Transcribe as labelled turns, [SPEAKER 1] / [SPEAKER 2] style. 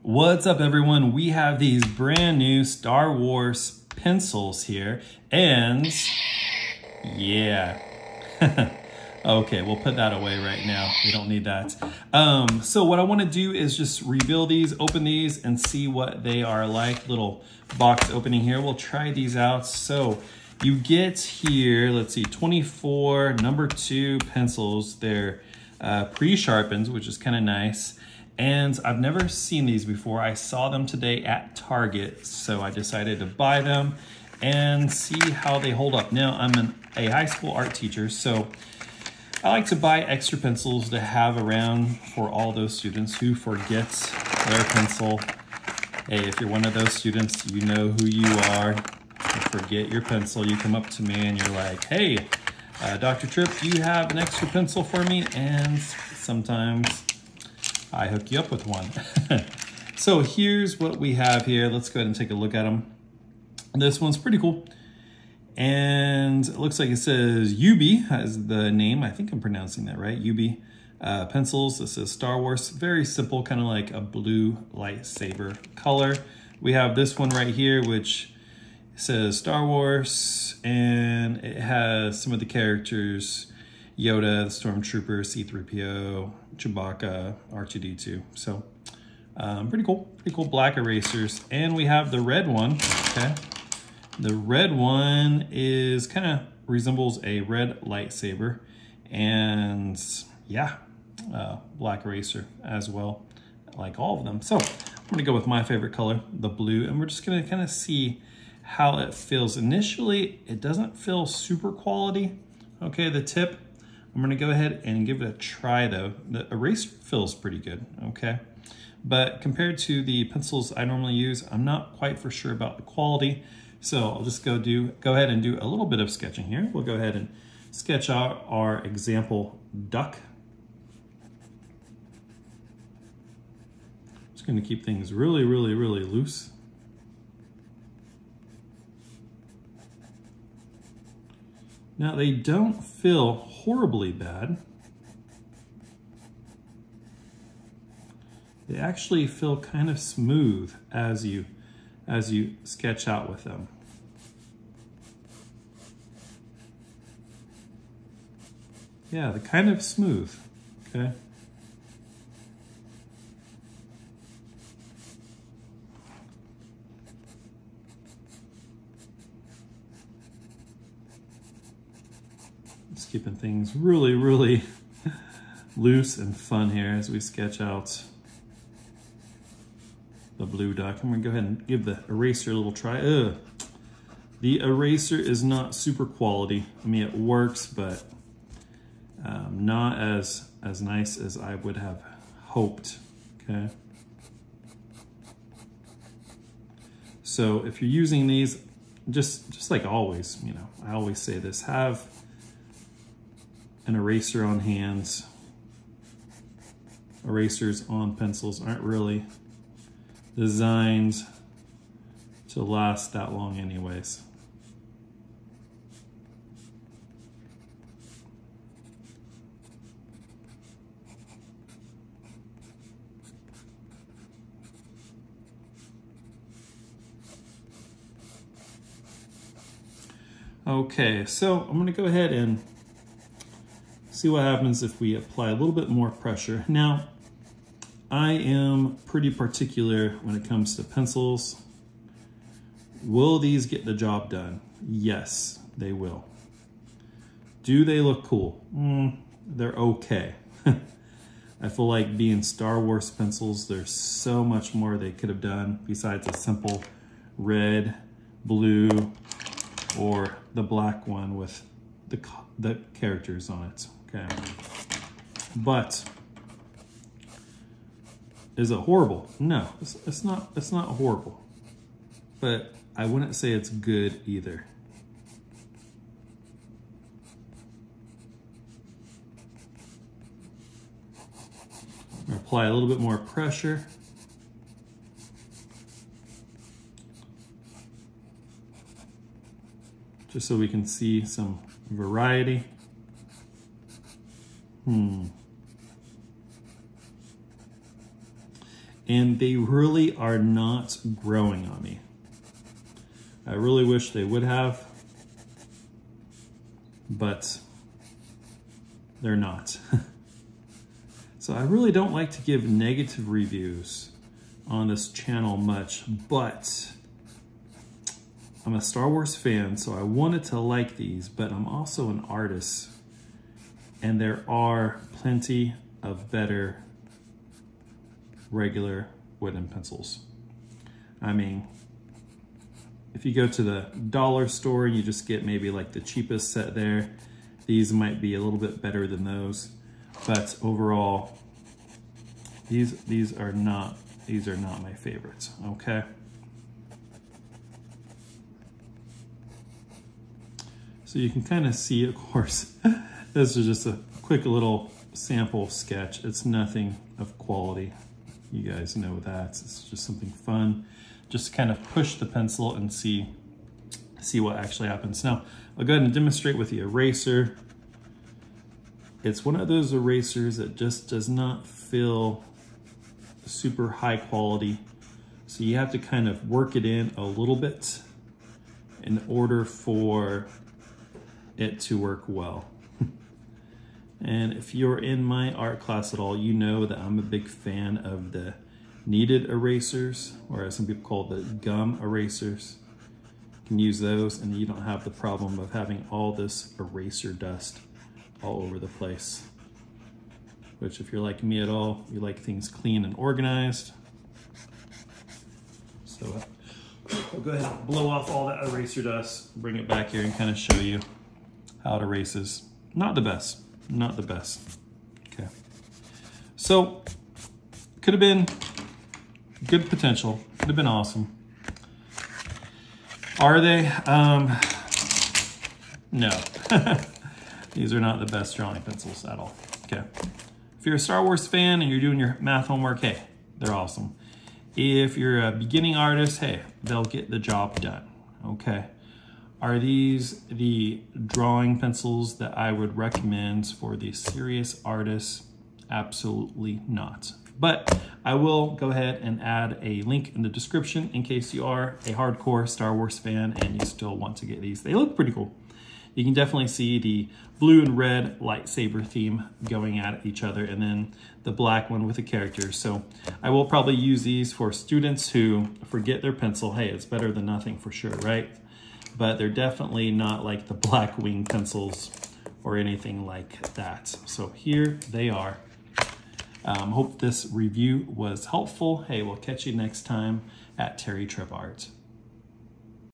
[SPEAKER 1] What's up, everyone? We have these brand new Star Wars pencils here, and yeah. Okay, we'll put that away right now. We don't need that. So what I want to do is just reveal these, open these, and see what they are like. Little box opening here. We'll try these out. So you get here, let's see, 24 number 2 pencils. They're pre-sharpened, which is kind of nice. And I've never seen these before. I saw them today at Target, so I decided to buy them and see how they hold up. Now, I'm a high school art teacher, so I like to buy extra pencils to have around for all those students who forget their pencil. Hey, if you're one of those students, you know who you are. You forget your pencil, you come up to me and you're like, hey, Dr. Tripp, do you have an extra pencil for me? And sometimes I hook you up with one. So here's what we have here. Let's go ahead and take a look at them. This one's pretty cool. And it looks like it says UB as the name. I think I'm pronouncing that right, UB. Pencils, this is Star Wars. Very simple, kind of like a blue lightsaber color. We have this one right here, which says Star Wars, and it has some of the characters, Yoda, the Stormtrooper, C-3PO, Chewbacca, R2-D2. So pretty cool black erasers. And we have the red one, okay? The red one is kind of resembles a red lightsaber, and yeah, black eraser as well, like all of them. So I'm gonna go with my favorite color, the blue, and we're just gonna kind of see how it feels. Initially, it doesn't feel super quality. Okay, the tip, I'm gonna go ahead and give it a try though. The eraser feels pretty good, okay? But compared to the pencils I normally use, I'm not quite for sure about the quality. So I'll just go ahead and do a little bit of sketching here. We'll go ahead and sketch out our example duck. Just gonna keep things really loose. Now, they don't feel horribly bad. They actually feel kind of smooth as you sketch out with them. Yeah, they're kind of smooth, okay? Just keeping things really loose and fun here as we sketch out the blue duck. I'm gonna go ahead and give the eraser a little try. The eraser is not super quality. I mean, it works, but not as nice as I would have hoped, okay? So if you're using these, just like always, you know, I always say this, have an eraser on hands. Erasers on pencils aren't really designed to last that long anyways. Okay, so I'm gonna go ahead and see what happens if we apply a little bit more pressure. Now, I am pretty particular when it comes to pencils. Will these get the job done? Yes, they will. Do they look cool? They're okay. I feel like being Star Wars pencils, there's so much more they could have done besides a simple red, blue, or the black one with the characters on it, okay? But is it horrible? No, it's not horrible, but I wouldn't say it's good either. Apply a little bit more pressure. Just so we can see some variety. and they really are not growing on me. I really wish they would have, but they're not. So I really don't like to give negative reviews on this channel much, but I'm a Star Wars fan, so I wanted to like these, but I'm also an artist, and there are plenty of better regular wooden pencils. I mean, if you go to the dollar store and you just get maybe like the cheapest set there, these might be a little bit better than those. But overall, these are not my favorites, okay? So you can kind of see, of course, this is just a quick little sample sketch. It's nothing of quality. You guys know that. It's just something fun. Just kind of push the pencil and see what actually happens. Now, I'll go ahead and demonstrate with the eraser. It's one of those erasers that just does not feel super high quality. So you have to kind of work it in a little bit in order for it to work well. And if you're in my art class at all, you know that I'm a big fan of the kneaded erasers, or as some people call the gum erasers. You can use those and you don't have the problem of having all this eraser dust all over the place. Which, if you're like me at all, you like things clean and organized. So I'll go ahead and blow off all that eraser dust, bring it back here and kind of show you how it erases. Not the best, not the best. Okay. So, could have been good potential, could have been awesome. Are they? No. These are not the best drawing pencils at all. Okay. If you're a Star Wars fan and you're doing your math homework, hey, they're awesome. If you're a beginning artist, hey, they'll get the job done. Okay. Are these the drawing pencils that I would recommend for the serious artists? Absolutely not. But I will go ahead and add a link in the description in case you are a hardcore Star Wars fan and you still want to get these. They look pretty cool. You can definitely see the blue and red lightsaber theme going at each other, and then the black one with the characters. So I will probably use these for students who forget their pencil. Hey, it's better than nothing for sure, right? But they're definitely not like the black wing pencils or anything like that. So here they are. Hope this review was helpful. Hey, we'll catch you next time at Terry Tripp Art.